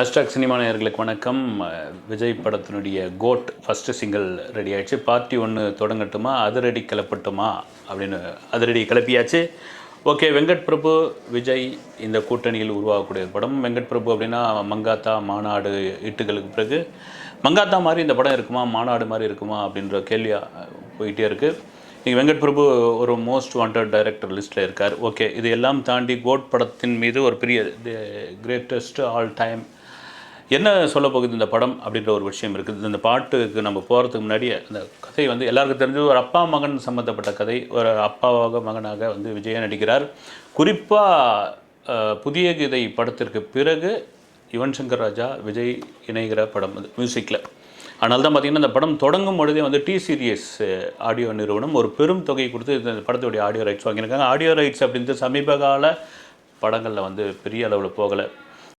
அஸ்ட்ராக் cinema நேயர்களுக்கு வணக்கம். விஜய் படத்தினுடைய கோட் ஃபஸ்ட்டு சிங்கிள் ரெடி ஆகிடுச்சு. பார்ட்டி 1 தொடங்கட்டுமா, அதிரடி கிளப்பட்டுமா அப்படின்னு அதிரடி கிளப்பியாச்சு. ஓகே, வெங்கட் பிரபு விஜய் இந்த கூட்டணியில் உருவாகக்கூடிய படம். வெங்கட் பிரபு அப்படின்னா மங்காத்தா, மாநாடு இட்டுகளுக்கு பிறகு மங்காத்தா மாதிரி இந்த படம் இருக்குமா, மாநாடு மாதிரி இருக்குமா அப்படின்ற கேள்வியாக போயிட்டே இருக்குது. இன்றைக்கி வெங்கட் பிரபு ஒரு மோஸ்ட் வாண்டட் டைரக்டர் லிஸ்ட்டில் இருக்கார். ஓகே, இது எல்லாம் தாண்டி கோட் படத்தின் மீது ஒரு பெரிய கிரேட்டஸ்ட் ஆல் டைம் என்ன சொல்ல போகுது இந்த படம் அப்படின்ற ஒரு விஷயம் இருக்குது. இந்த பாட்டுக்கு நம்ம போகிறதுக்கு முன்னாடியே அந்த கதை வந்து எல்லாருக்கும் தெரிஞ்சு ஒரு அப்பா மகன் சம்மந்தப்பட்ட கதை. ஒரு அப்பாவாக மகனாக வந்து விஜயா நடிக்கிறார். குறிப்பாக புதிய கீதை படத்திற்கு பிறகு யுவன் சங்கர் ராஜா விஜய் இணைகிற படம் அது மியூசிக்கில். அதனால தான் பார்த்திங்கன்னா இந்த படம் தொடங்கும் பொழுதே வந்து டி சீரியஸ் ஆடியோ நிறுவனம் ஒரு பெரும் தொகை கொடுத்து இந்த படத்துடைய ஆடியோ ரைட்ஸ் வாங்கியிருக்காங்க. ஆடியோ ரைட்ஸ் அப்படின்ட்டு சமீப கால படங்களில் வந்து பெரிய அளவில் போகலை.